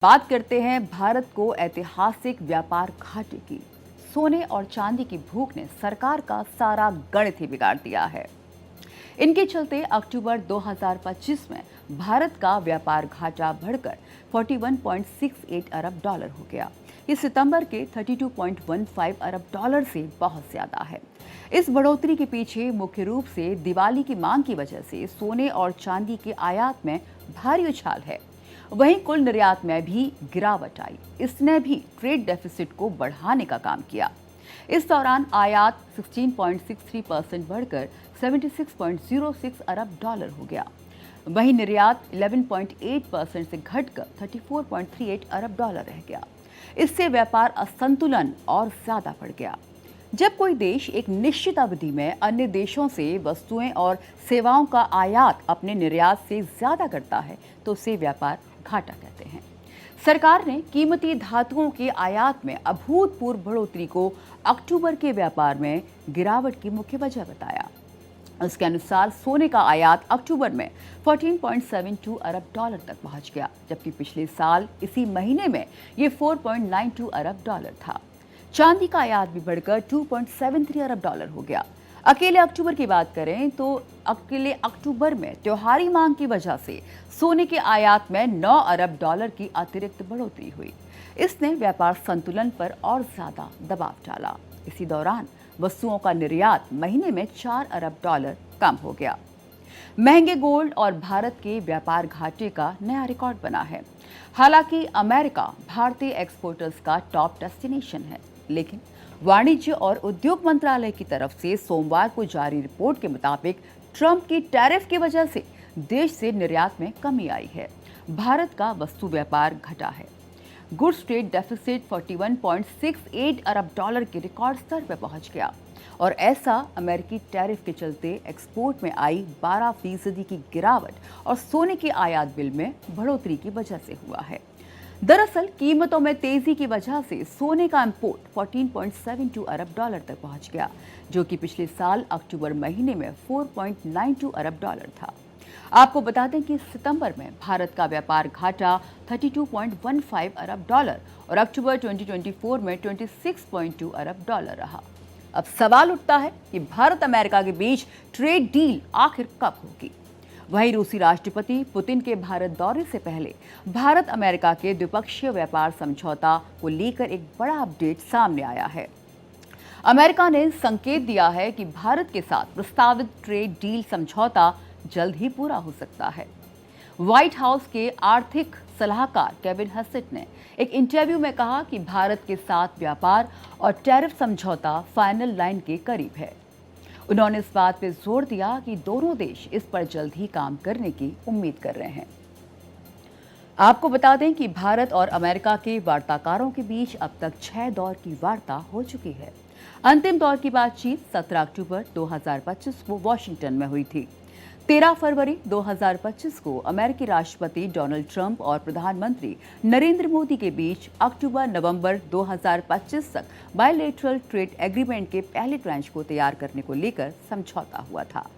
बात करते हैं भारत को ऐतिहासिक व्यापार घाटे की। सोने और चांदी की भूख ने सरकार का सारा गणित ही बिगाड़ दिया है। इनके चलते अक्टूबर 2025 में भारत का व्यापार घाटा बढ़कर 41.68 अरब डॉलर हो गया। ये सितंबर के 32.15 अरब डॉलर से बहुत ज्यादा है। इस बढ़ोतरी के पीछे मुख्य रूप से दिवाली की मांग की वजह से सोने और चांदी के आयात में भारी उछाल है। वहीं कुल निर्यात में भी गिरावट आई। इसने भी ट्रेड डेफिसिट को बढ़ाने का काम किया। इस दौरान आयात 16.63% बढ़कर 76.06 अरब डॉलर हो गया। वहीं निर्यात 11.8% से घटकर 34.38 अरब डॉलर रह गया। इससे व्यापार असंतुलन और ज्यादा बढ़ गया। जब कोई देश एक निश्चित अवधि में अन्य देशों से वस्तुएं और सेवाओं का आयात अपने निर्यात से ज्यादा करता है तो उसे व्यापार घाटा कहते हैं। सरकार ने कीमती धातुओं के आयात में अभूतपूर्व बढ़ोतरी को अक्टूबर के व्यापार में गिरावट की मुख्य वजह बताया। उसके अनुसार सोने का आयात अक्टूबर में 14.72 अरब डॉलर तक पहुंच गया, जबकि पिछले साल इसी महीने में ये 4.92 अरब डॉलर था। चांदी का आयात भी बढ़कर 2.73 अरब डॉलर हो गया। अकेले अक्टूबर की बात करें तो अकेले अक्टूबर में त्योहारी मांग की वजह से सोने के आयात में 9 अरब डॉलर की अतिरिक्त बढ़ोतरी हुई। इसने व्यापार संतुलन पर और ज्यादा दबाव डाला। इसी दौरान वस्तुओं का निर्यात महीने में 4 अरब डॉलर कम हो गया। महंगे गोल्ड और भारत के व्यापार घाटे का नया रिकॉर्ड बना है। हालांकि अमेरिका भारतीय एक्सपोर्टर्स का टॉप डेस्टिनेशन है, लेकिन वाणिज्य और उद्योग मंत्रालय की तरफ से सोमवार को जारी रिपोर्ट के मुताबिक ट्रंप की टैरिफ की वजह से देश से निर्यात में कमी आई है। भारत का वस्तु व्यापार घटा है। गुड्स ट्रेड डेफिसिट 41.68 अरब डॉलर के रिकॉर्ड स्तर पर पहुंच गया और ऐसा अमेरिकी टैरिफ के चलते एक्सपोर्ट में आई 12% की गिरावट और सोने के आयात बिल में बढ़ोतरी की वजह से हुआ है। दरअसल कीमतों में तेजी की वजह से सोने का इंपोर्ट 14.72 अरब डॉलर तक पहुंच गया, जो कि पिछले साल अक्टूबर महीने में 4.92 अरब डॉलर था। आपको बता दें कि सितंबर में भारत का व्यापार घाटा 32.15 अरब डॉलर और अक्टूबर 2024 में 26.2 अरब डॉलर रहा। अब सवाल उठता है कि भारत अमेरिका के बीच ट्रेड डील आखिर कब होगी। वहीं रूसी राष्ट्रपति पुतिन के भारत दौरे से पहले भारत अमेरिका के द्विपक्षीय व्यापार समझौता को लेकर एक बड़ा अपडेट सामने आया है। अमेरिका ने संकेत दिया है कि भारत के साथ प्रस्तावित ट्रेड डील समझौता जल्द ही पूरा हो सकता है। व्हाइट हाउस के आर्थिक सलाहकार केविन हेसेट ने एक इंटरव्यू में कहा कि भारत के साथ व्यापार और टैरिफ समझौता फाइनल लाइन के करीब है। उन्होंने इस बात पर जोर दिया कि दोनों देश इस पर जल्द ही काम करने की उम्मीद कर रहे हैं। आपको बता दें कि भारत और अमेरिका के वार्ताकारों के बीच अब तक 6 दौर की वार्ता हो चुकी है। अंतिम दौर की बातचीत 17 अक्टूबर 2025 को वॉशिंगटन में हुई थी। 13 फरवरी 2025 को अमेरिकी राष्ट्रपति डोनाल्ड ट्रंप और प्रधानमंत्री नरेंद्र मोदी के बीच अक्टूबर-नवंबर 2025 तक बायलैटरल ट्रेड एग्रीमेंट के पहले ट्रांच को तैयार करने को लेकर समझौता हुआ था।